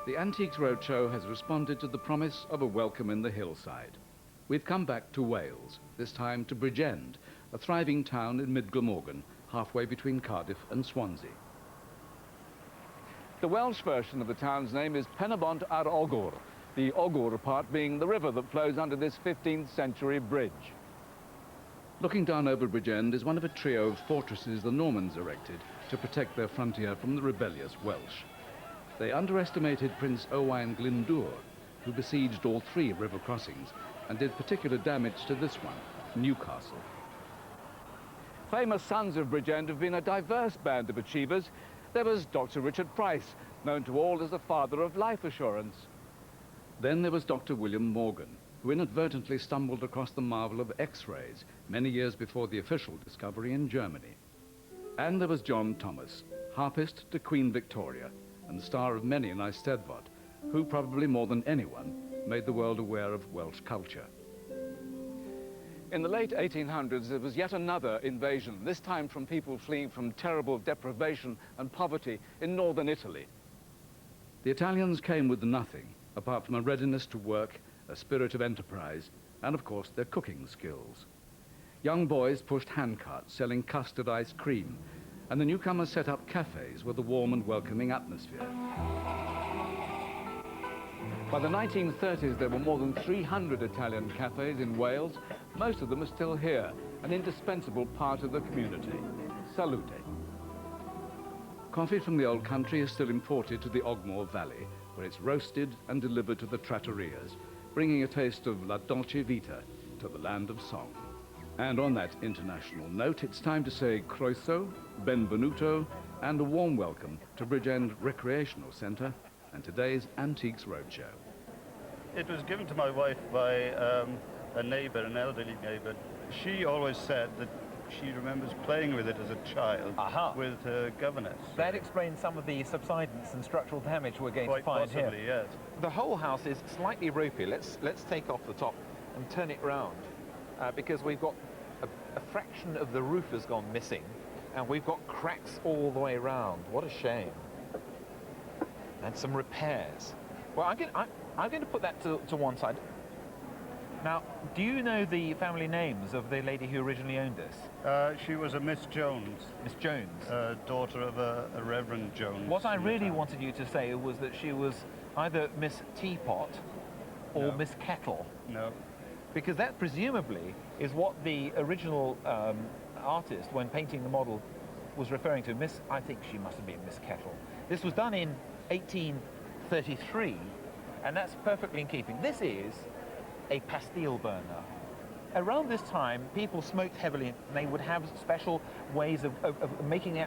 The Antiques Roadshow has responded to the promise of a welcome in the hillside. We've come back to Wales, this time to Bridgend, a thriving town in mid Glamorgan, halfway between Cardiff and Swansea. The Welsh version of the town's name is Penabont ar Ogwr, the Ogwr part being the river that flows under this 15th century bridge. Looking down over Bridgend is one of a trio of fortresses the Normans erected to protect their frontier from the rebellious Welsh. They underestimated Prince Owain Glyndŵr, who besieged all three river crossings and did particular damage to this one, Newcastle. Famous sons of Bridgend have been a diverse band of achievers. There was Dr. Richard Price, known to all as the father of life assurance. Then there was Dr. William Morgan, who inadvertently stumbled across the marvel of X-rays many years before the official discovery in Germany. And there was John Thomas, harpist to Queen Victoria and star of many an Eisteddfod, who probably more than anyone made the world aware of Welsh culture. In the late 1800s, there was yet another invasion, this time from people fleeing from terrible deprivation and poverty in northern Italy. The Italians came with nothing, apart from a readiness to work, a spirit of enterprise, and of course their cooking skills. Young boys pushed handcarts selling custard ice cream, and the newcomers set up cafes with a warm and welcoming atmosphere. By the 1930s, there were more than 300 Italian cafes in Wales. Most of them are still here, an indispensable part of the community. Salute. Coffee from the old country is still imported to the Ogmore Valley, where it's roasted and delivered to the trattorias, bringing a taste of la dolce vita to the land of song. And on that international note, it's time to say croeso, benvenuto, and a warm welcome to Bridgend Recreational Centre and today's Antiques Roadshow. It was given to my wife by a neighbour, an elderly neighbour. She always said that she remembers playing with it as a child with her governess. That explains some of the subsidence and structural damage we're going to find possibly, here. Yes. The whole house is slightly ropey. Let's take off the top and turn it round because we've got a fraction of the roof has gone missing and we've got cracks all the way around. What a shame. And some repairs. Well, I'm going to put that to one side. Now, do you know the family names of the lady who originally owned this? She was a Miss Jones. Miss Jones? Daughter of a Reverend Jones. What I really wanted you to say was that she was either Miss Teapot or Miss Kettle. No. Because that presumably is what the original artist, when painting the model, was referring to. I think she must have been Miss Kettle. This was done in 1833, and that's perfectly in keeping. This is a pastille burner. Around this time, people smoked heavily, and they would have special ways of making the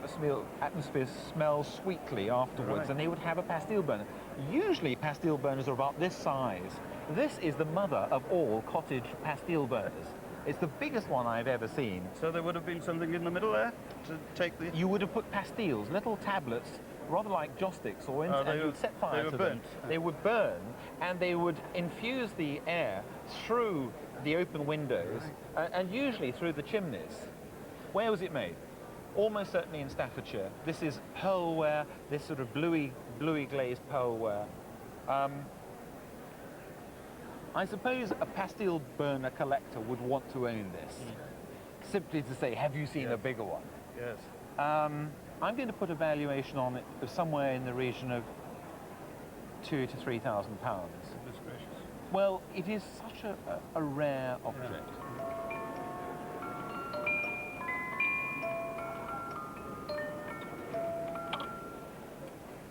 atmosphere smell sweetly afterwards, Right. and they would have a pastille burner. Usually, pastille burners are about this size. This is the mother of all cottage pastille burners. It's the biggest one I've ever seen. So there would have been something in the middle there to take the... You would have put pastilles, little tablets, rather like joss sticks, or and you would set fire to them. They would burn, and they would infuse the air through the open windows, and usually through the chimneys. Where was it made? Almost certainly in Staffordshire. This is pearlware, this sort of bluey glazed pearlware. I suppose a pastille burner collector would want to own this, simply to say, have you seen a bigger one? Yes. I'm going to put a valuation on it of somewhere in the region of £2,000 to £3,000. Goodness gracious. Well, it is such a rare object.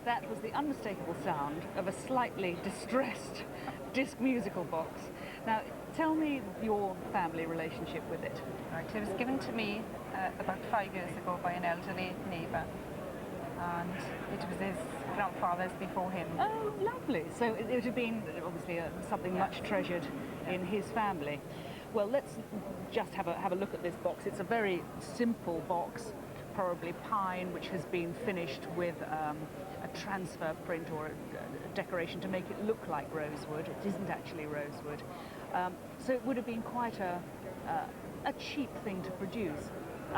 That was the unmistakable sound of a slightly distressed disc musical box. Now, tell me your family relationship with it. Right, it was given to me about 5 years ago by an elderly neighbour, and it was his grandfather's before him. Oh, lovely. So it would have been obviously something much treasured in his family. Well, let's just have a look at this box. It's a very simple box, probably pine, which has been finished with a transfer print or a decoration to make it look like rosewood. It isn't actually rosewood. So it would have been quite a cheap thing to produce.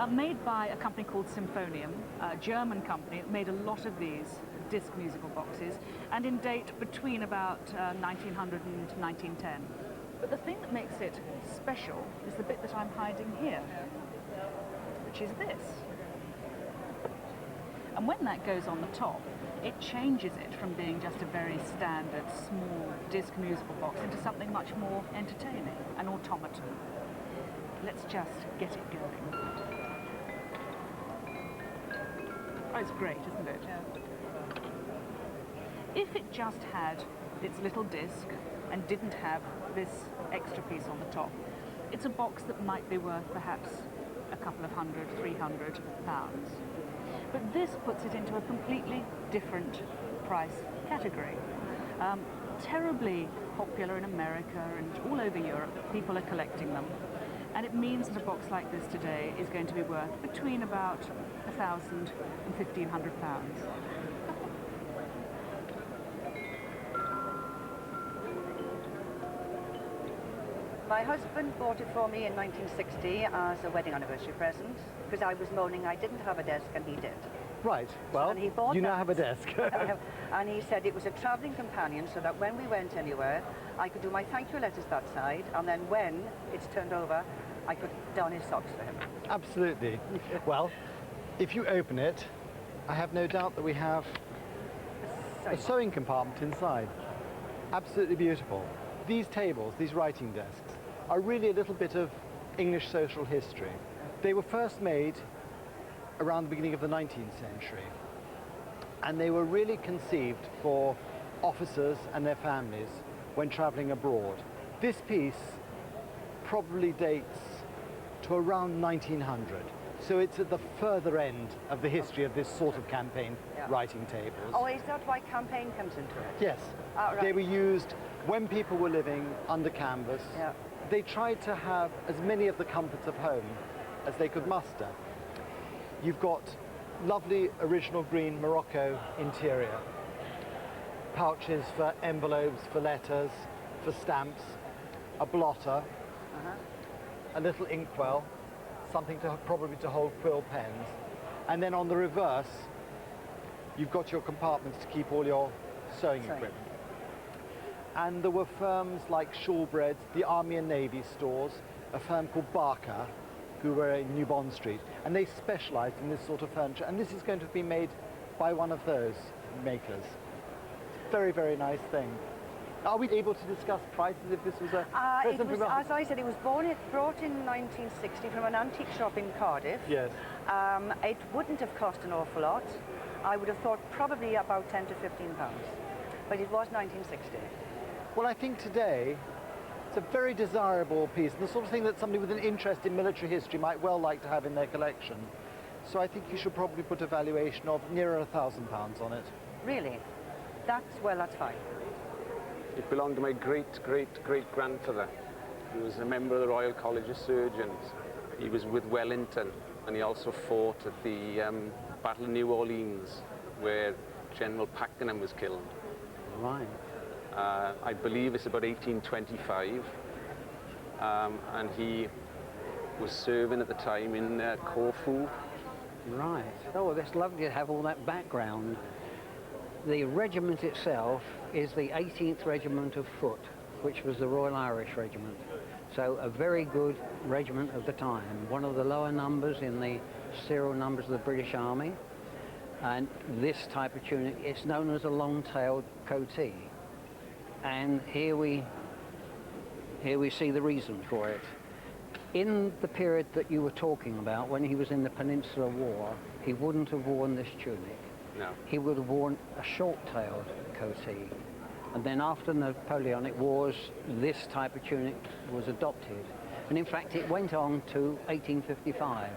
Made by a company called Symphonium, a German company that made a lot of these disc musical boxes, and in date between about 1900 and 1910. But the thing that makes it special is the bit that I'm hiding here, which is this. And when that goes on the top, it changes it from being just a very standard small disc musical box into something much more entertaining, an automaton. Let's just get it going. Oh, it's great, isn't it? Yeah. If it just had its little disc and didn't have this extra piece on the top, it's a box that might be worth perhaps a couple of £100, £300. But this puts it into a completely different price category. Terribly popular in America and all over Europe. People are collecting them. And it means that a box like this today is going to be worth between about £1,000 and £1,500. My husband bought it for me in 1960 as a wedding anniversary present, because I was moaning I didn't have a desk and he did. Right, well, And he bought you now that. have a desk. And he said it was a travelling companion so that when we went anywhere, I could do my thank you letters that side, and then when it's turned over, I could don his socks for him. Absolutely. Well, if you open it, I have no doubt that we have a sewing compartment inside. Absolutely beautiful. These tables, these writing desks, are really a little bit of English social history. They were first made around the beginning of the 19th century, and they were really conceived for officers and their families when travelling abroad. This piece probably dates to around 1900, so it's at the further end of the history of this sort of campaign writing tables. Oh, is that why campaign comes into it? Yes, Right. They were used when people were living under canvas. Yeah. They tried to have as many of the comforts of home as they could muster. You've got lovely original green Morocco interior, pouches for envelopes, for letters, for stamps, a blotter, a little inkwell, something to probably to hold quill pens, and then on the reverse you've got your compartments to keep all your sewing equipment. And there were firms like Shawbread's, the Army and Navy stores, a firm called Barker, who were in New Bond Street, and they specialised in this sort of furniture, and this is going to be made by one of those makers. Very, very nice thing. Are we able to discuss prices if this was a present from as I said, it was brought in 1960 from an antique shop in Cardiff. Yes. It wouldn't have cost an awful lot. I would have thought probably about £10 to £15, but it was 1960. Well, I think today it's a very desirable piece, and the sort of thing that somebody with an interest in military history might well like to have in their collection. So I think you should probably put a valuation of nearer £1,000 on it. Really? That's fine. It belonged to my great-great-great-grandfather. He was a member of the Royal College of Surgeons. He was with Wellington, and he also fought at the Battle of New Orleans, where General Pakenham was killed. Right. I believe it's about 1825, and he was serving at the time in Corfu. Right. Oh, well, that's lovely to have all that background. The regiment itself is the 18th Regiment of Foot, which was the Royal Irish Regiment. So a very good regiment of the time. One of the lower numbers in the serial numbers of the British Army. And this type of tunic, it's known as a long-tailed coatee. And here we see the reason for it. In the period that you were talking about, when he was in the Peninsular War, he wouldn't have worn this tunic. No. He would have worn a short-tailed coatee. And then after the Napoleonic Wars, this type of tunic was adopted. And in fact, it went on to 1855.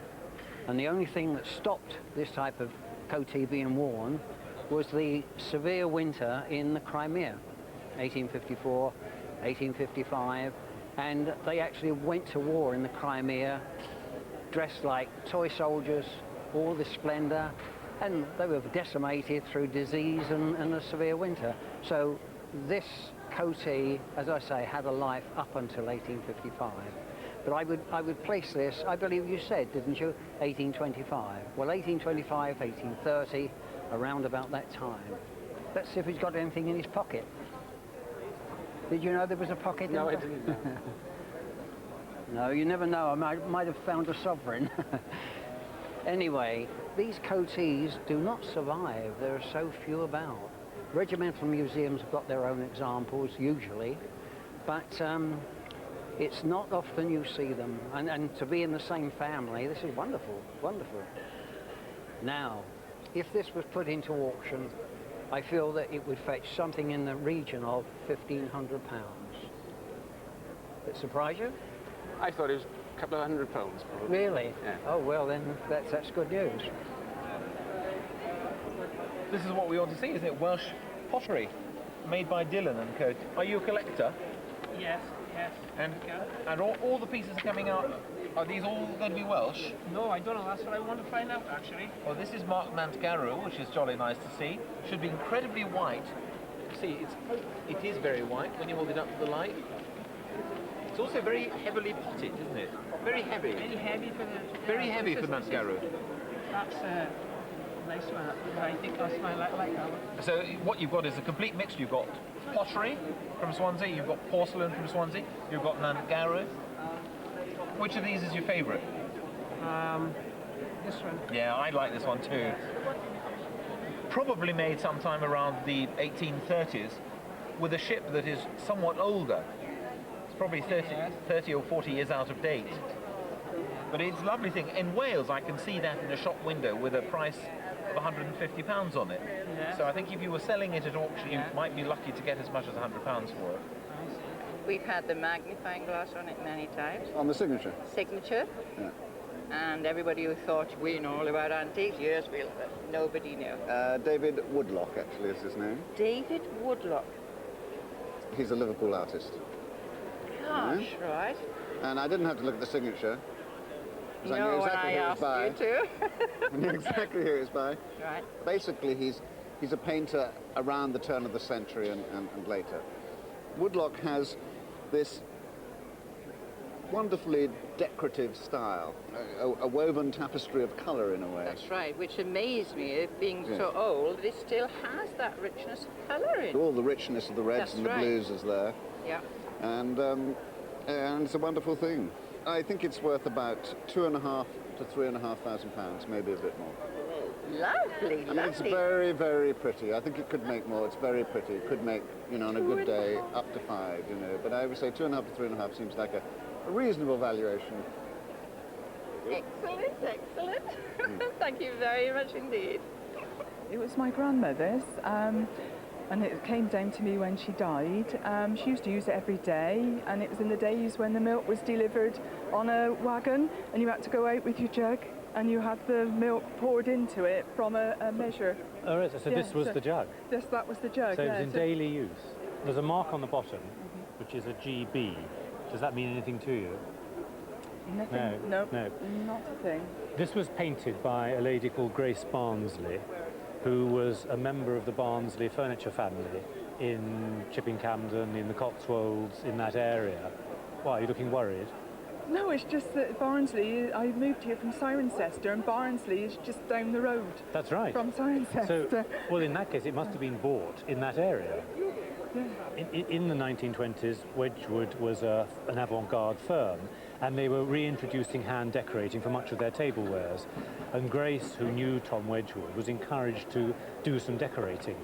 And the only thing that stopped this type of coatee being worn was the severe winter in the Crimea, 1854, 1855, and they actually went to war in the Crimea dressed like toy soldiers, all the splendour, and they were decimated through disease and a severe winter. So this coatee, as I say, had a life up until 1855. But I would place this, I believe you said, didn't you, 1825. Well, 1825, 1830, around about that time. Let's see if he's got anything in his pocket. Did you know there was a pocket? No, I didn't know. No, you never know. I might have found a sovereign. Anyway, these coatees do not survive. There are so few about. Regimental museums have got their own examples, usually, but it's not often you see them. And to be in the same family, this is wonderful, wonderful. Now, if this was put into auction, I feel that it would fetch something in the region of £1,500. It surprise you? I thought it was a couple of £100 probably. Really? Yeah. Oh, well, then that's good news. This is what we ought to see, isn't it? Welsh pottery made by Dillon and Co. Are you a collector? Yes, yes. And all the pieces are coming out, are these all going to be Welsh? No, I don't know. That's what I want to find out, actually. Well, this is Mark Mantgarrow, which is jolly nice to see. Should be incredibly white. See, it is very white when you hold it up to the light. It's also very heavily potted, isn't it? Very heavy. Very heavy for the... Very heavy for Mantgarrow. That's a nice one. I think that's my like that one. So what you've got is a complete mixture. You've got pottery from Swansea, you've got porcelain from Swansea, you've got Mantgarrow. Which of these is your favourite? This one. Yeah, I like this one too. Probably made sometime around the 1830s with a ship that is somewhat older. It's probably 30 or 40 years out of date. But it's a lovely thing. In Wales, I can see that in a shop window with a price of £150 on it. Yeah. So I think if you were selling it at auction, you might be lucky to get as much as £100 for it. We've had the magnifying glass on it many times. On the signature? Signature. Yeah. And everybody who thought we know all about antiques, years ago, nobody knew. David Woodlock, actually, is his name. David Woodlock. He's a Liverpool artist. Gosh, right. And I didn't have to look at the signature. No, I knew exactly who it was by. you to. I knew exactly who it was by. Right. Basically, he's a painter around the turn of the century and later. Woodlock has this wonderfully decorative style, a woven tapestry of colour in a way. That's right, which amazed me, being so old, it still has that richness of colour in it. All the richness of the reds That's and the right. blues is there. Yeah. And it's a wonderful thing. I think it's worth about £2,500 to £3,500, maybe a bit more. Lovely, I mean, it's very, very pretty. I think it could make more. It's very pretty. It could make, on a good day, up to 5, But I would say 2.5 to 3.5 seems like a reasonable valuation. Excellent, excellent. Thank you very much indeed. It was my grandmother's, and it came down to me when she died. She used to use it every day, and it was in the days when the milk was delivered on a wagon, and you had to go out with your jug, and you had the milk poured into it from a measure. Oh, right, so this was the jug? Yes, that was the jug. So it was in daily use. There's a mark on the bottom, which is a GB. Does that mean anything to you? Nothing. No. Not a thing. This was painted by a lady called Grace Barnsley, who was a member of the Barnsley furniture family in Chipping Campden, in the Cotswolds, in that area. Why, are you looking worried? No, it's just that Barnsley, I moved here from Cirencester, and Barnsley is just down the road. That's right. From Cirencester. So, well, in that case, it must have been bought in that area. Yeah. In the 1920s, Wedgwood was an avant-garde firm, and they were reintroducing hand decorating for much of their tablewares. And Grace, who knew Tom Wedgwood, was encouraged to do some decorating.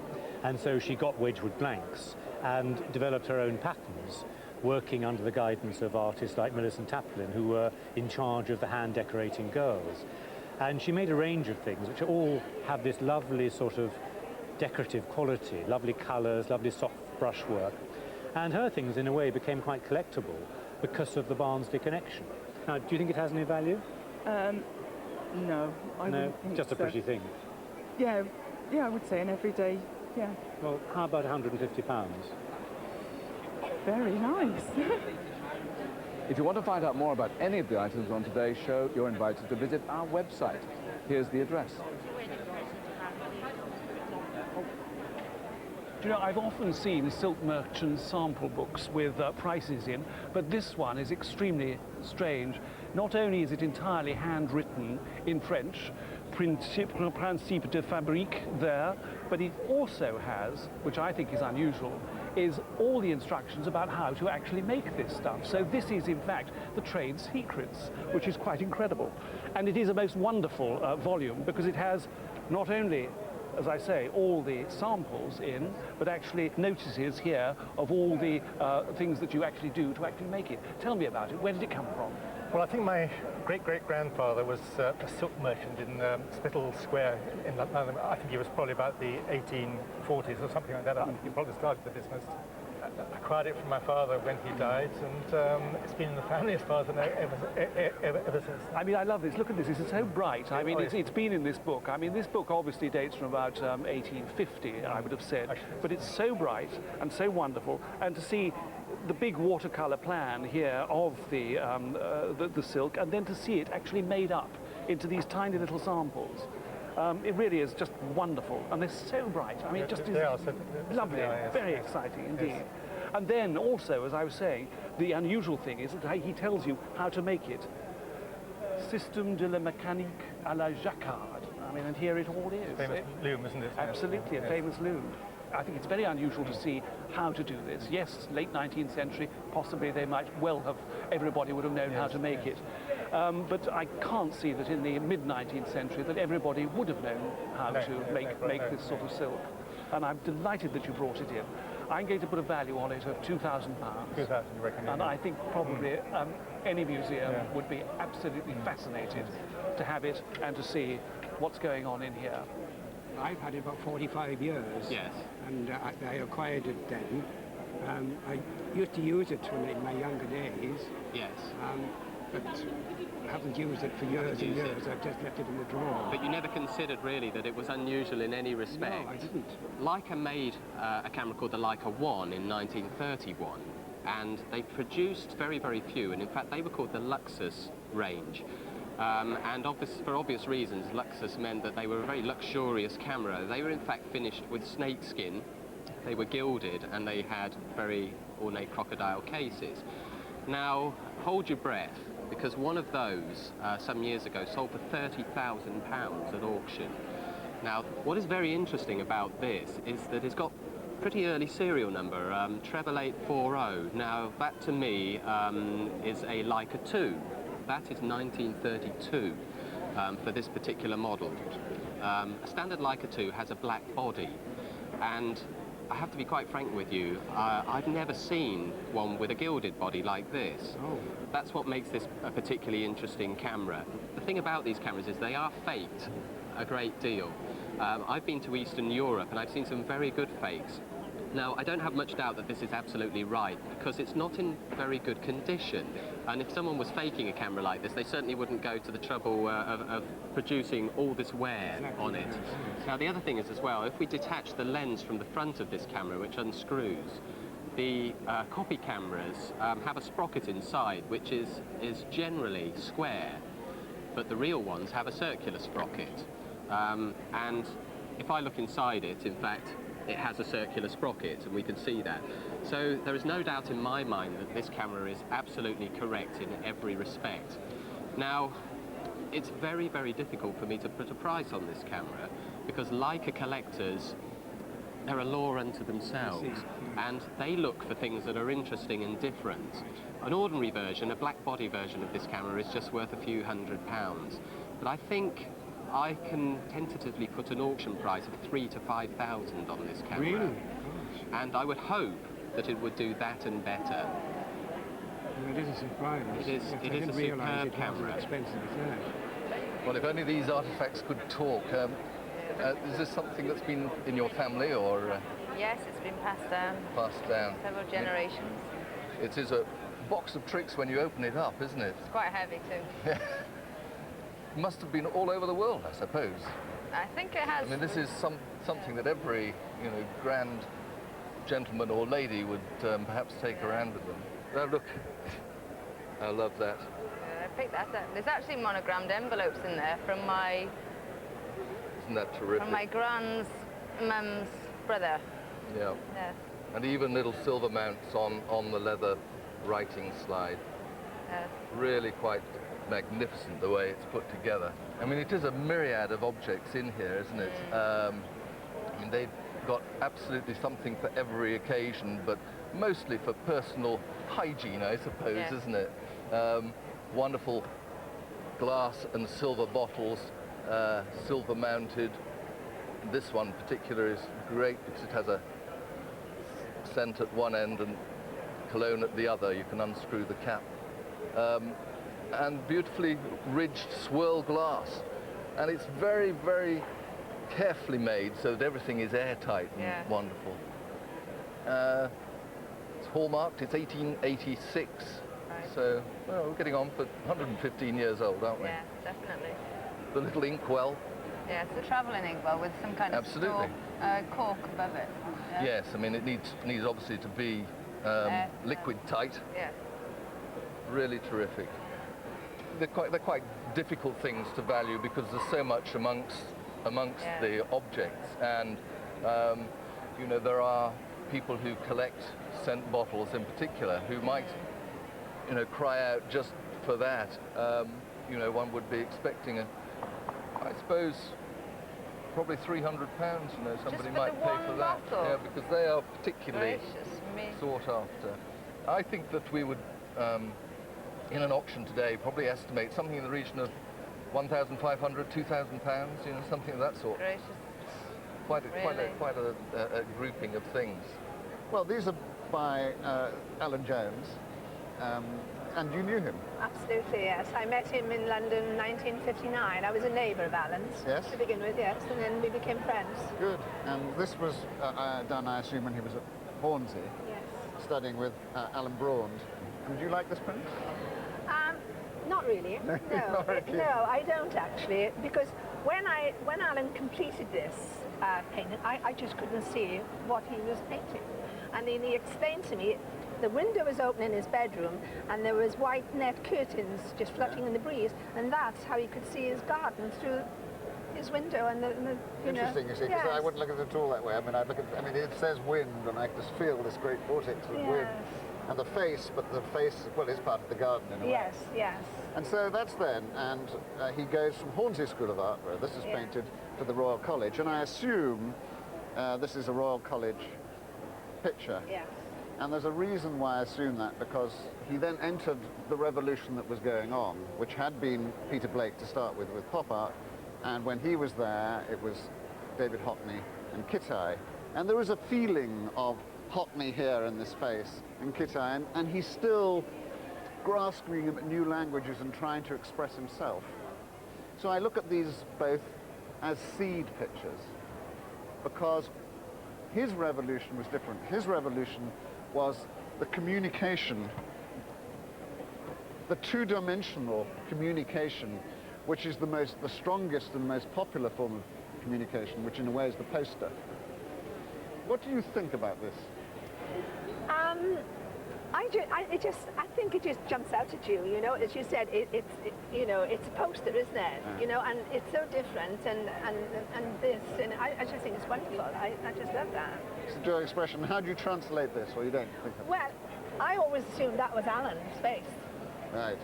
And so she got Wedgwood blanks and developed her own patterns, working under the guidance of artists like Millicent Taplin, who were in charge of the hand decorating girls. And she made a range of things which all have this lovely sort of decorative quality, lovely colours, lovely soft brushwork. And her things, in a way, became quite collectible because of the Barnsley connection. Now, do you think it has any value? No, I wouldn't think just a pretty thing. Yeah, I would say an everyday, yeah. Well, how about £150? Very nice. If you want to find out more about any of the items on today's show, you're invited to visit our website. Here's the address. Do you know, I've often seen silk merchant sample books with prices in, but this one is extremely strange. Not only is it entirely handwritten in French, Principe de Fabrique there, but it also has, which I think is unusual, is all the instructions about how to actually make this stuff. So this is, in fact, the trade secrets, which is quite incredible. And it is a most wonderful volume because it has not only, as I say, all the samples in, but actually notices here of all the things that you actually do to actually make it. Tell me about it. Where did it come from? Well, I think my great-great-grandfather was a silk merchant in Spittal Square in London. I think he was probably about the 1840s or something like that. I think he probably started the business. I acquired it from my father when he died, and it's been in the family as far as I know ever since. I mean, I love this. Look at this. It's so bright. I mean, it's been in this book. I mean, this book obviously dates from about 1850, I would have said. But it's so bright and so wonderful. And to see the big watercolor plan here of the silk, and then to see it actually made up into these tiny little samples. It really is just wonderful, and they're so bright. I mean, it just is lovely, very exciting indeed. Yes. And then also, as I was saying, the unusual thing is that he tells you how to make it. Système de la mécanique à la jacquard. I mean, and here it all is. Famous loom, isn't it? Absolutely, a famous loom. I think it's very unusual to see how to do this. Yes, late 19th century, possibly they might well have, everybody would have known how to make it. But I can't see that in the mid-19th century that everybody would have known how to make this sort of silk. And I'm delighted that you brought it in. I'm going to put a value on it of £2,000. 2,000, you reckon? And I think probably any museum would be absolutely fascinated to have it and to see what's going on in here. I've had it about 45 years. Yes. And I acquired it then. I used to use it in my younger days. Yes. But I haven't used it for years and years. I've just left it in the drawer. But you never considered really that it was unusual in any respect? No, I didn't. Leica made a camera called the Leica 1 in 1931, and they produced very, very few, and in fact they were called the Luxus range. And for obvious reasons, Luxus meant that they were a very luxurious camera. They were in fact finished with snake skin, they were gilded, and they had very ornate crocodile cases. Now, hold your breath, because one of those, some years ago, sold for £30,000 at auction. Now, what is very interesting about this is that it's got pretty early serial number, 88840. Now, that to me is a Leica 2. That is 1932 for this particular model. A standard Leica 2 has a black body, and I have to be quite frank with you, I've never seen one with a gilded body like this. Oh. That's what makes this a particularly interesting camera. The thing about these cameras is they are faked a great deal. I've been to Eastern Europe and I've seen some very good fakes. Now, I don't have much doubt that this is absolutely right, because it's not in very good condition. And if someone was faking a camera like this, they certainly wouldn't go to the trouble of producing all this wear on it. Now, the other thing is as well, if we detach the lens from the front of this camera, which unscrews, the copy cameras have a sprocket inside, which is generally square, but the real ones have a circular sprocket. And if I look inside it, in fact, it has a circular sprocket, and we can see that. So there is no doubt in my mind that this camera is absolutely correct in every respect. Now, it's very, very difficult for me to put a price on this camera, because Leica collectors, they're a law unto themselves, and they look for things that are interesting and different. An ordinary version, a black body version of this camera, is just worth a few £100s. But I think I can tentatively put an auction price of £3,000 to £5,000 on this camera. Really? And I would hope that it would do that and better. Well, it is a surprise. It is a superb camera. Expensive as that. Well, if only these artifacts could talk. Is this something that's been in your family, or? Yes, it's been passed down. Passed down. Several generations. It is a box of tricks when you open it up, isn't it? It's quite heavy too. Must have been all over the world, I suppose. I think it has. I mean, this is something that every, grand gentleman or lady would perhaps take around with them. Oh, look, I love that. I picked that up. There's actually monogrammed envelopes in there from my... Isn't that terrific? From my grand's mum's brother. Yeah. Yes. And even little silver mounts on the leather writing slide. Yes. Really quite magnificent the way it's put together. I mean, it is a myriad of objects in here, isn't it? I mean, they've got absolutely something for every occasion, but mostly for personal hygiene, I suppose, Yes. isn't it? Wonderful glass and silver bottles, silver mounted. This one in particular is great because it has a scent at one end and cologne at the other. You can unscrew the cap. And beautifully ridged swirl glass. And it's very, very carefully made so that everything is airtight and wonderful. It's hallmarked, it's 1886. Right. So, well, we're getting on for 115 years old, aren't we? Yeah, definitely. The little inkwell. Yeah, it's a travelling inkwell with some kind of Absolutely. cork above it. Yeah? Yes, I mean, it needs obviously to be liquid tight. Yeah. Really terrific. They're quite difficult things to value because there's so much amongst the objects, and you know, there are people who collect scent bottles in particular who might, you know, cry out just for that. You know, one would be expecting I suppose, probably £300. You know, somebody might pay for that. Yeah, because they are particularly sought after. I think that we would, in an auction today, probably estimate something in the region of £1,500, £2,000. You know, something of that sort. Gracious. Quite a grouping of things. Well, these are by Alan Jones, and you knew him? Absolutely, yes. I met him in London in 1959. I was a neighbour of Alan's yes. to begin with, yes, and then we became friends. Good. And this was done, I assume, when he was at Hornsey, yes, studying with Alan Braund. And do you like this print? Not really. No, no, I don't actually, because when Alan completed this painting, I just couldn't see what he was painting. And then he explained to me, the window was open in his bedroom and there was white net curtains just fluttering in the breeze, and that's how he could see his garden through his window. And interesting, you see, because I wouldn't look at it at all that way. I mean, it says wind, and I just feel this great vortex of wind. And the face, but the face, well, is part of the garden in a way. Yes, yes. And so that's then, and he goes from Hornsey School of Art, where this is painted, to the Royal College, and I assume this is a Royal College picture. Yes. And there's a reason why I assume that, because he then entered the revolution that was going on, which had been Peter Blake to start with pop art, and when he was there, it was David Hockney and Kittai. And there was a feeling of Hockney here in this face, and Kittai, and he's still grasping at new languages and trying to express himself. So I look at these both as seed pictures, because his revolution was different. His revolution was the communication, the two-dimensional communication, which is the strongest and most popular form of communication, which in a way is the poster. What do you think about this? I think it just jumps out at you, you know, as you said, it's a poster, isn't it? Yeah. You know, and it's so different, and this, and I just think it's wonderful. I just love that. It's a joy expression. How do you translate this, or you don't think of it? Well, I always assumed that was Alan's face. Right.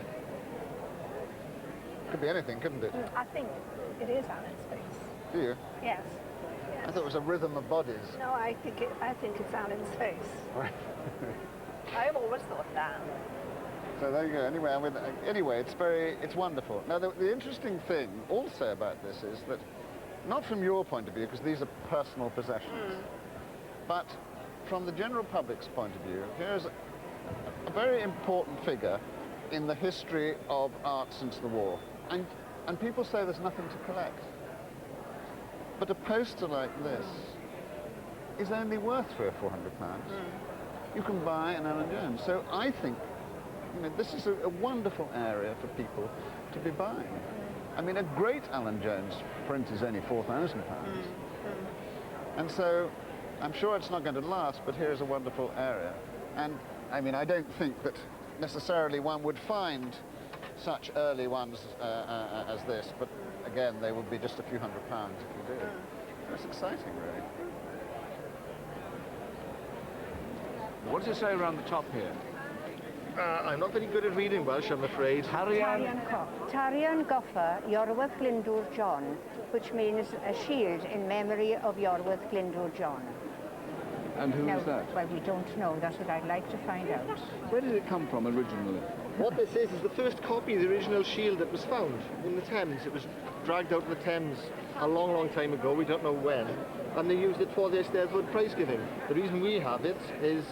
Could be anything, couldn't it? I think it is Alan's face. Do you? Yes. I thought it was a rhythm of bodies. No, I think it's Alan's face. Right. I've always thought that. So there you go. Anyway, it's wonderful. Now, the interesting thing also about this is that, not from your point of view, because these are personal possessions, but from the general public's point of view, here's a very important figure in the history of art since the war. And people say there's nothing to collect. But a poster like this is only worth £300 or £400. You can buy an Alan Jones. So I think, you know, this is a wonderful area for people to be buying. I mean, a great Alan Jones print is only £4,000. And so I'm sure it's not going to last, but here's a wonderful area. And I mean, I don't think that necessarily one would find such early ones as this, but again, they would be just a few £100s if you do. It's exciting, really. What does it say around the top here? I'm not very good at reading Welsh, I'm afraid. Tarian Goffa, Iorwerth Glyndwr John, which means a shield in memory of Iorwerth Glyndwr John. And who is that? Well, we don't know. That's what I'd like to find out. Where did it come from originally? What this is the first copy of the original shield that was found in the Thames. It was dragged out of the Thames a long, long time ago, we don't know when, and they used it for their Steddfod prize giving. The reason we have it is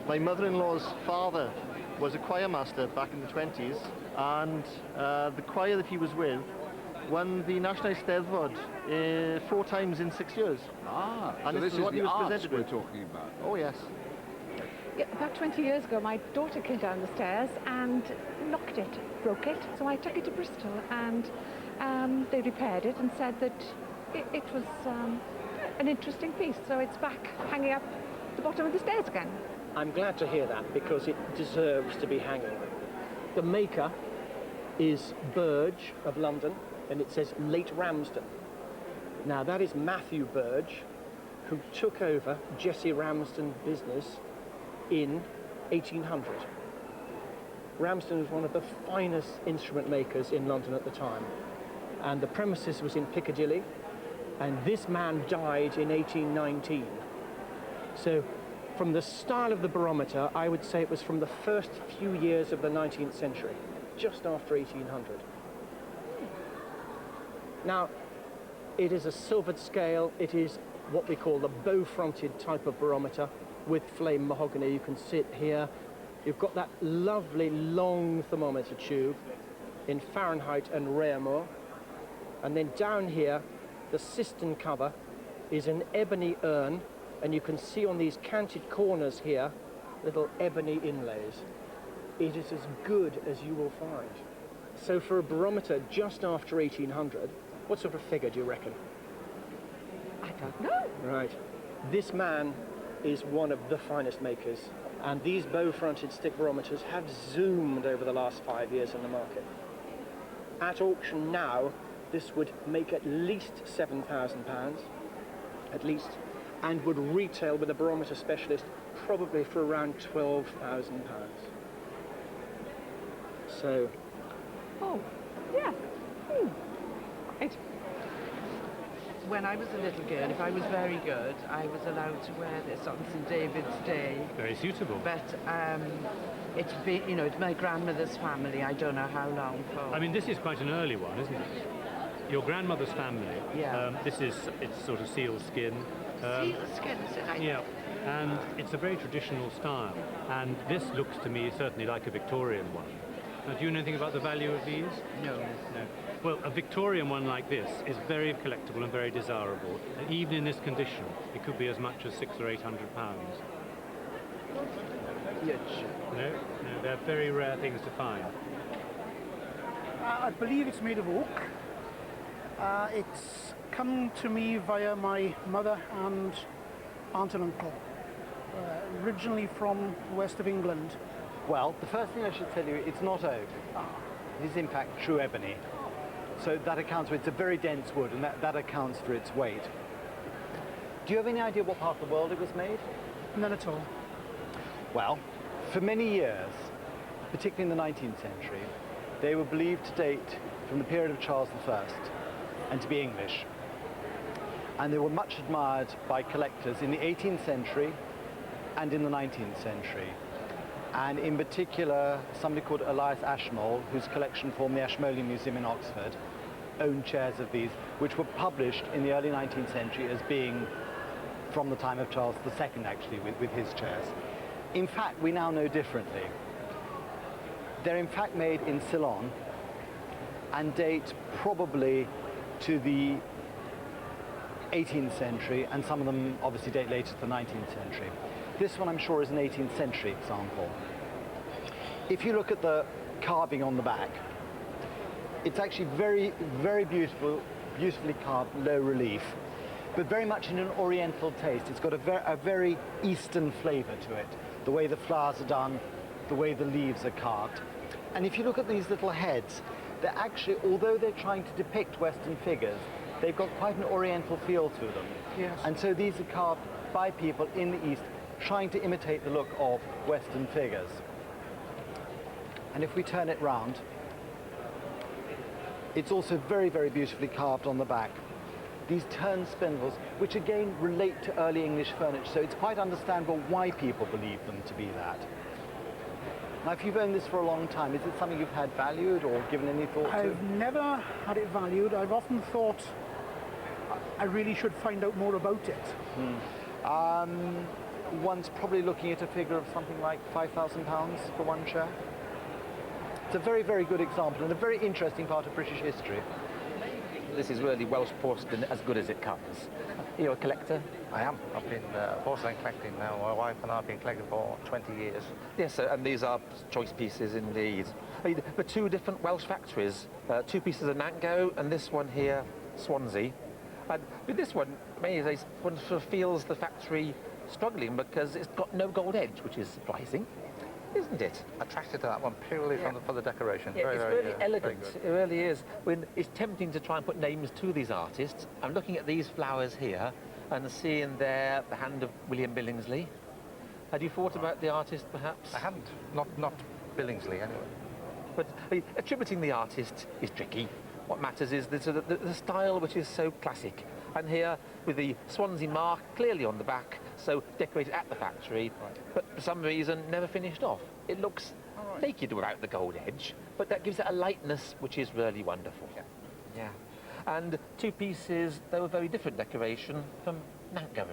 my mother-in-law's father was a choir master back in the 20s, and the choir that he was with won the National Steddfod 4 times in 6 years. Ah, and so this is what the he was arts presented we're with. talking about. Oh, yes. Yeah, about 20 years ago, my daughter came down the stairs and knocked it, broke it. So I took it to Bristol, and they repaired it and said that it was an interesting piece. So it's back hanging up the bottom of the stairs again. I'm glad to hear that, because it deserves to be hanging. The maker is Burge of London, and it says Late Ramsden. Now that is Matthew Burge, who took over Jesse Ramsden business in 1800. Ramsden was one of the finest instrument makers in London at the time, and the premises was in Piccadilly, and this man died in 1819. So from the style of the barometer, I would say it was from the first few years of the 19th century, just after 1800. Now, it is a silvered scale. It is what we call the bow-fronted type of barometer with flame mahogany. You can see it here. You've got that lovely long thermometer tube in Fahrenheit and Réaumur. And then down here, the cistern cover is an ebony urn, and you can see on these canted corners here, little ebony inlays. It is as good as you will find. So for a barometer just after 1800, what sort of figure do you reckon? I don't know. Right. This man is one of the finest makers, and these bow-fronted stick barometers have zoomed over the last 5 years in the market. At auction now, this would make at least £7,000, at least, and would retail with a barometer specialist probably for around £12,000. So. Oh, yeah. Right. When I was a little girl, if I was very good, I was allowed to wear this on St David's Day. Very suitable. But it's been, you know, it's my grandmother's family. I don't know how long for. I mean, this is quite an early one, isn't it? Your grandmother's family. Yeah. It's sort of seal skin. Seal skin, is it? Yeah. And it's a very traditional style. And this looks to me certainly like a Victorian one. Now, do you know anything about the value of these? No. No. Well, a Victorian one like this is very collectible and very desirable. And even in this condition, it could be as much as £600 or £800. No, they're very rare things to find. I believe it's made of oak. It's come to me via my mother and aunt and uncle, originally from the west of England. Well, the first thing I should tell you, it's not oak. It is in fact true ebony. So that accounts for, it's a very dense wood, and that accounts for its weight. Do you have any idea what part of the world it was made? None at all. Well, for many years, particularly in the 19th century, they were believed to date from the period of Charles I and to be English. And they were much admired by collectors in the 18th century and in the 19th century. And in particular, somebody called Elias Ashmole, whose collection formed the Ashmolean Museum in Oxford, owned chairs of these, which were published in the early 19th century as being from the time of Charles II, actually, with his chairs. In fact, we now know differently. They're in fact made in Ceylon and date probably to the 18th century, and some of them obviously date later to the 19th century. This one, I'm sure, is an 18th century example. If you look at the carving on the back, it's actually very, very beautifully carved, low relief, but very much in an oriental taste. It's got a very Eastern flavor to it, the way the flowers are done, the way the leaves are carved. And if you look at these little heads, they're actually, although they're trying to depict Western figures, they've got quite an oriental feel to them. Yes. And so these are carved by people in the East trying to imitate the look of Western figures. And if we turn it round, it's also very, very beautifully carved on the back. These turn spindles, which again relate to early English furniture, so it's quite understandable why people believe them to be that. Now, if you've owned this for a long time, is it something you've had valued or given any thought to? I've never had it valued. I've often thought I really should find out more about it. One's probably looking at a figure of something like £5,000 for one chair. It's a very, very good example and a very interesting part of British history. This is really Welsh porcelain as good as it comes. You're a collector? I am. I've been porcelain collecting now. My wife and I have been collecting for 20 years. Yes, and these are choice pieces indeed. I mean, the two different Welsh factories, two pieces of Nantgo and this one here, Swansea. And with this one, maybe one sort of feels the factory struggling because it's got no gold edge, which is surprising, isn't it? Attracted to that one purely for the decoration. Yeah, very, it's very, really elegant. It really is. When it's tempting to try and put names to these artists. I'm looking at these flowers here and seeing there the hand of William Billingsley. Had you thought about the artist, perhaps? I hadn't. Not Billingsley, anyway. But I mean, attributing the artist is tricky. What matters is the style, which is so classic. And here, with the Swansea mark clearly on the back, so decorated at the factory, but for some reason never finished off. It looks naked without the gold edge, but that gives it a lightness which is really wonderful. Yeah. And two pieces, they were very different decoration from Nantgo.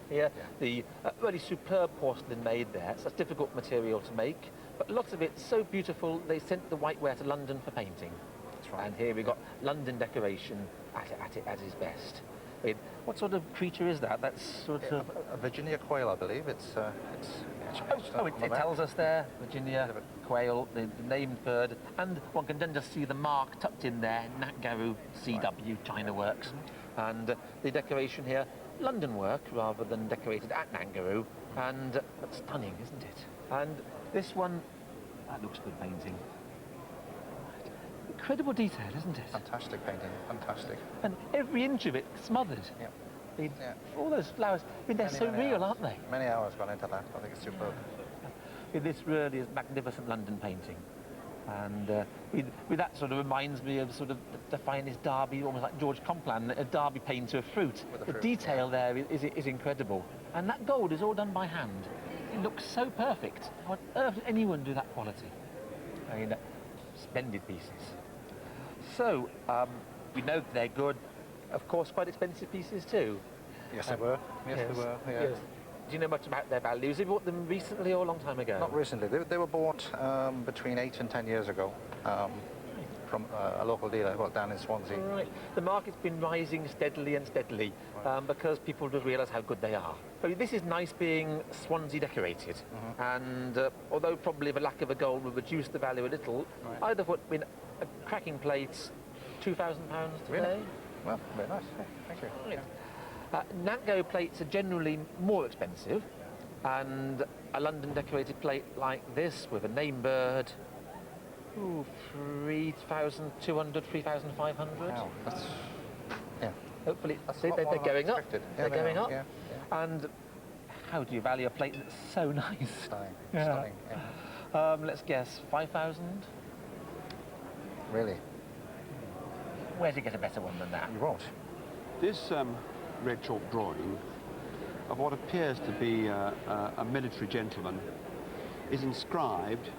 Here, the really superb porcelain made there. It's a difficult material to make, but lots of it so beautiful they sent the whiteware to London for painting. That's right. And here we've got London decoration at its best. I mean, what sort of creature is that? That's sort of a Virginia quail, I believe. It tells us there, Virginia quail, the named bird, and one can then just see the mark tucked in there, Nantgo CW China Works, and the decoration here, London work rather than decorated at Nantgo, and that's stunning, isn't it? And this one, that looks good painting. Incredible detail, isn't it? Fantastic painting, fantastic. And every inch of it smothered. Yeah. I mean, all those flowers, I mean, they're so real, aren't they? Many hours gone into that. I think it's superb. I mean, this really is magnificent London painting. And with that sort of reminds me of sort of the finest Derby, almost like George Complan, a Derby painter of fruit. The detail there is incredible. And that gold is all done by hand. It looks so perfect. How on earth did anyone do that quality? I mean, splendid pieces. So, we know that they're good. Of course, quite expensive pieces too. Yes, they were. Yes, they were. Yeah. Yes. Do you know much about their values? Have you bought them recently or a long time ago? Not recently. They were bought between 8 and 10 years ago from a local dealer down in Swansea. Right. The market's been rising steadily and steadily because people do realise how good they are. I mean, this is nice being Swansea decorated, and although probably the lack of a gold will reduce the value a little, I'd have put a cracking plate, £2,000 today. Really? Well, very nice. Yeah, thank you. Right. Nantgo plates are generally more expensive, and a London decorated plate like this with a name bird, 3,200, 3,500. Wow, that's, yeah. Hopefully, that's they're going up. Yeah, they're going up. Yeah. And how do you value a plate that's so nice? Stunning. Yeah. Stunning. Yeah. Let's guess, 5,000? Really? Where do you get a better one than that? You won't. This red chalk drawing of what appears to be a military gentleman is inscribed,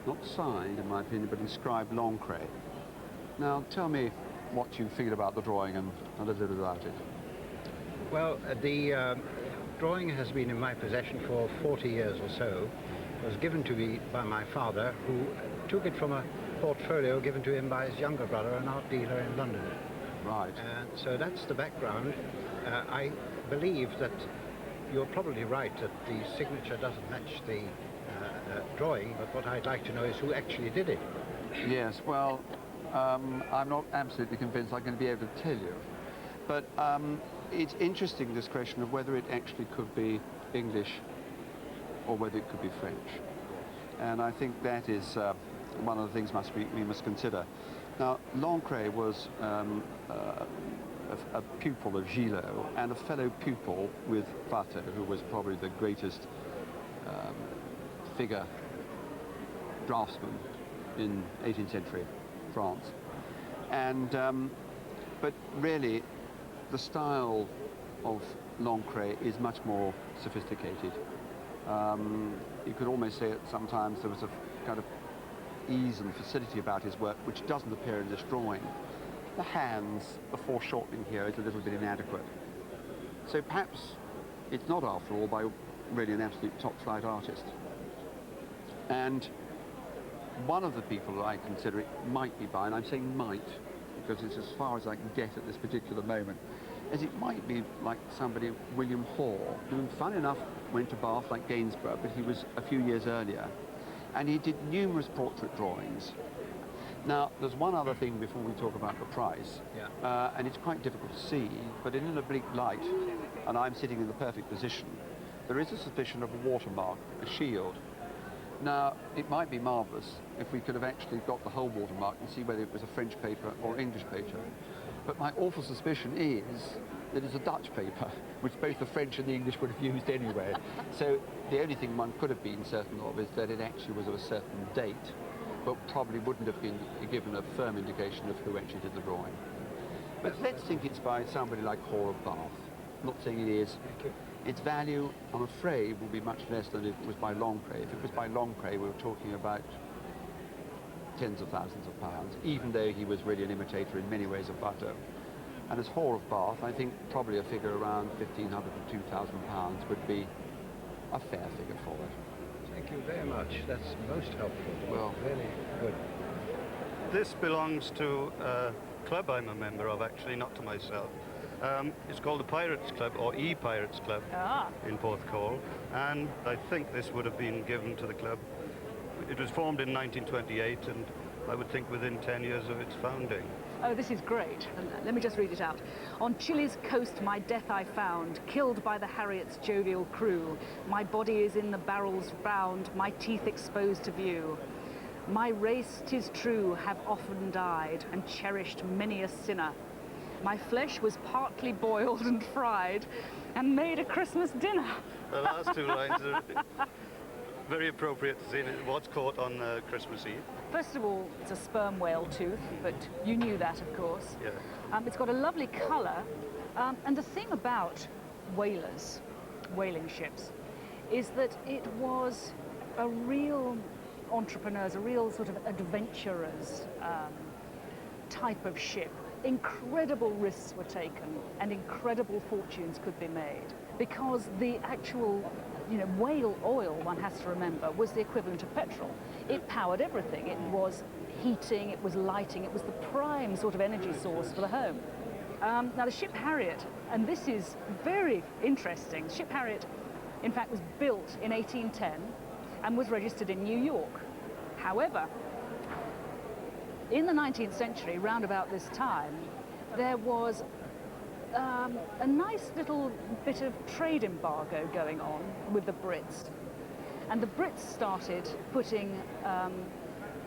not signed in my opinion, but inscribed Lancre. Now tell me what you figured about the drawing and a little bit about it. Well, the drawing has been in my possession for 40 years or so. It was given to me by my father, who took it from a portfolio given to him by his younger brother, an art dealer in London. Right. So that's the background. I believe that you're probably right that the signature doesn't match the drawing, but what I'd like to know is who actually did it. Yes, well, I'm not absolutely convinced I'm going to be able to tell you. But it's interesting, this question of whether it actually could be English or whether it could be French. And I think that is one of the things we must consider. Now, Lancre was a pupil of Gillot and a fellow pupil with Watteau, who was probably the greatest figure draftsman in 18th century France. And, but really, the style of Lancret is much more sophisticated. You could almost say that sometimes there was a kind of ease and facility about his work which doesn't appear in this drawing. The hands, the foreshortening here is a little bit inadequate. So perhaps it's not, after all, by really an absolute top-flight artist. And one of the people that I consider it might be by, and I'm saying might, because it's as far as I can get at this particular moment, is it might be like somebody, William Hoare, who, fun enough, went to Bath like Gainsborough, but he was a few years earlier, and he did numerous portrait drawings. Now, there's one other thing before we talk about the price, and it's quite difficult to see, but in an oblique light, and I'm sitting in the perfect position, there is a suspicion of a watermark, a shield. Now, it might be marvellous if we could have actually got the whole watermark and see whether it was a French paper or English paper. But my awful suspicion is that it's a Dutch paper, which both the French and the English would have used anyway. So the only thing one could have been certain of is that it actually was of a certain date, but probably wouldn't have been given a firm indication of who actually did the drawing. But let's think it's by somebody like Hoare of Bath. I'm not saying it is. Its value, I'm afraid, will be much less than if it was by Lancret. If it was by Lancret, we were talking about tens of thousands of pounds, even though he was really an imitator in many ways of Watteau. And as Hoare of Bath, I think probably a figure around £1,500 to £2,000 would be a fair figure for it. Thank you very much. That's most helpful. Well, really good. This belongs to a club I'm a member of, actually, not to myself. It's called the Pirates Club, or E-Pirates Club, in Porthcawl, and I think this would have been given to the club. It was formed in 1928, and I would think within 10 years of its founding. Oh, this is great. Let me just read it out. On Chile's coast my death I found, killed by the Harriet's jovial crew. My body is in the barrels bound, my teeth exposed to view. My race, 'tis true, have often died, and cherished many a sinner. My flesh was partly boiled and fried, and made a Christmas dinner. The last two lines are very appropriate to see what's caught on Christmas Eve. First of all, it's a sperm whale tooth, but you knew that, of course. Yeah. It's got a lovely colour, and the thing about whalers, whaling ships, is that it was a real entrepreneurs, a real sort of adventurers type of ship. Incredible risks were taken and incredible fortunes could be made because the actual, whale oil, one has to remember, was the equivalent of petrol. It powered everything. It was heating, it was lighting, it was the prime sort of energy source for the home. Now the ship Harriet, and this is very interesting, the ship Harriet in fact was built in 1810 and was registered in New York. However, in the 19th century, round about this time, there was a nice little bit of trade embargo going on with the Brits. And the Brits started putting,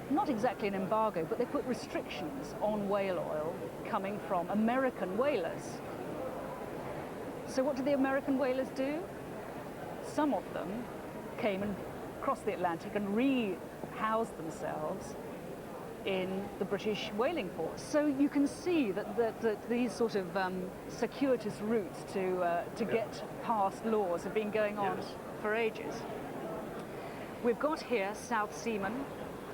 not exactly an embargo, but they put restrictions on whale oil coming from American whalers. So what did the American whalers do? Some of them came and crossed the Atlantic and re-housed themselves in the British whaling ports. So you can see that these sort of circuitous routes to get past laws have been going on for ages. We've got here South Seaman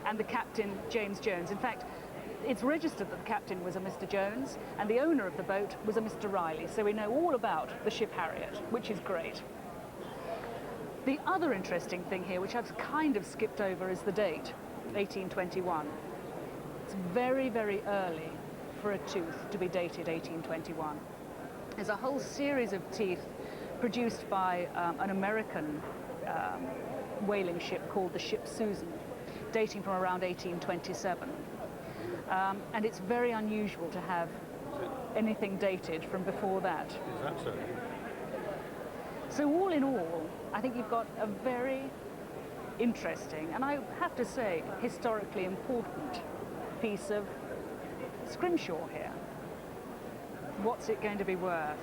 and the captain, James Jones. In fact, it's registered that the captain was a Mr. Jones and the owner of the boat was a Mr. Riley. So we know all about the ship Harriet, which is great. The other interesting thing here, which I've kind of skipped over, is the date, 1821. It's very, very early for a tooth to be dated 1821. There's a whole series of teeth produced by an American whaling ship called the ship Susan, dating from around 1827. And it's very unusual to have anything dated from before that. Is that so? So all in all, I think you've got a very interesting, and I have to say, historically important piece of scrimshaw here. What's it going to be worth?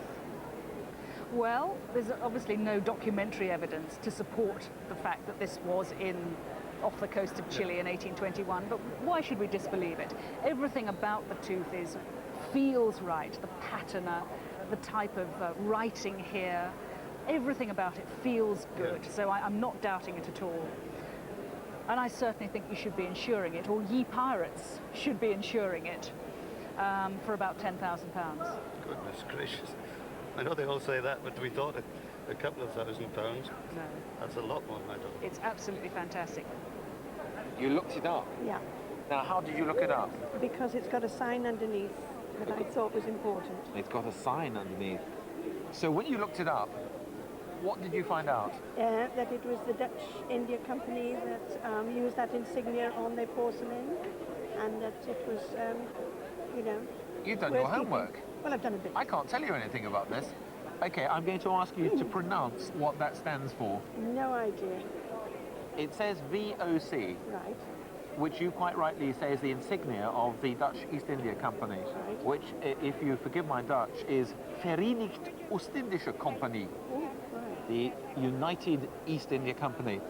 Well, there's obviously no documentary evidence to support the fact that this was off the coast of Chile in 1821, but why should we disbelieve it? Everything about the tooth feels right. The patina, the type of writing here, everything about it feels good. So I'm not doubting it at all. And I certainly think you should be insuring it, or ye pirates should be insuring it, for about £10,000. Goodness gracious. I know they all say that, but we thought a couple of £1,000. No. That's a lot more than I thought. It's absolutely fantastic. You looked it up? Yeah. Now, how did you look it up? Because it's got a sign underneath that I thought was important. It's got a sign underneath. So when you looked it up, what did you find out? That it was the Dutch India Company that used that insignia on their porcelain, and that it was, you know... You've done your homework. Well, I've done a bit. I can't tell you anything about this. Okay, I'm going to ask you to pronounce what that stands for. No idea. It says VOC. Right. Which you quite rightly say is the insignia of the Dutch East India Company, right. Which, if you forgive my Dutch, is Verenigd Oostindische Compagnie, right. the United East India Company.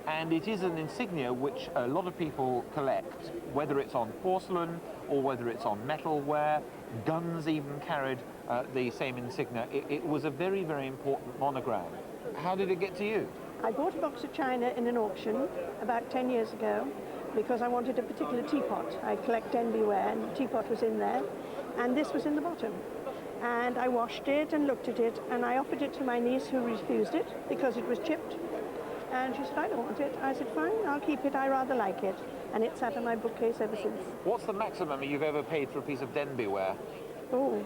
And it is an insignia which a lot of people collect, whether it's on porcelain or whether it's on metalware. Guns even carried the same insignia. It was a very, very important monogram. How did it get to you? I bought a box of china in an auction about 10 years ago because I wanted a particular teapot. I collect Denbyware, and the teapot was in there, and this was in the bottom. And I washed it and looked at it, and I offered it to my niece, who refused it because it was chipped. And she said, I don't want it. I said, fine, I'll keep it. I rather like it. And it's sat on my bookcase ever since. What's the maximum you've ever paid for a piece of Denbyware? Oh,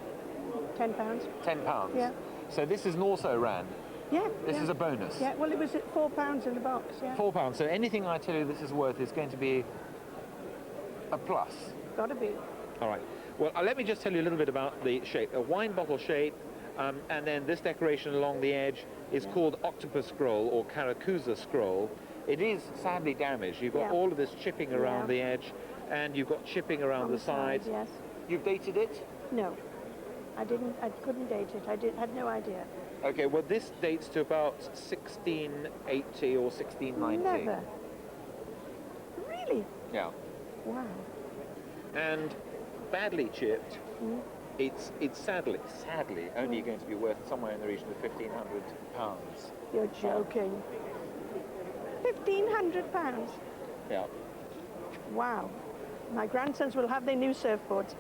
£10. £10? Yeah. So this is an also ran? Yeah. This is a bonus? Yeah, well, it was at £4 in the box, yeah. £4. So anything I tell you this is worth is going to be a plus? Gotta be. All right. Well, let me just tell you a little bit about the shape. A wine bottle shape, and then this decoration along the edge is called octopus scroll or Karakuza scroll. It is sadly damaged. You've got all of this chipping around the edge, and you've got chipping around the sides. Yes. You've dated it? No, I didn't. I couldn't date it. Had no idea. Okay, well this dates to about 1680 or 1690. Never. Really? Yeah. Wow. And badly chipped. It's sadly only going to be worth somewhere in the region of £1,500. You're joking. £1,500? Yeah. Wow. My grandsons will have their new surfboards.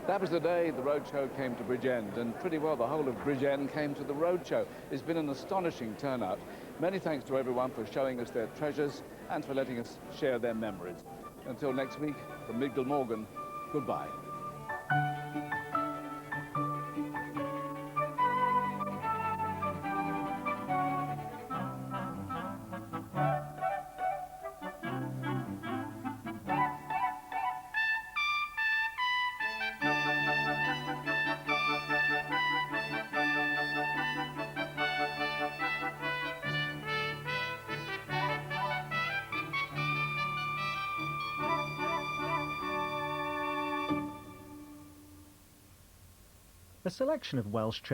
That was the day the Roadshow came to Bridgend, and pretty well the whole of Bridgend came to the Roadshow. It's been an astonishing turnout. Many thanks to everyone for showing us their treasures and for letting us share their memories. Until next week, from Migdal Morgan, goodbye. A selection of Welsh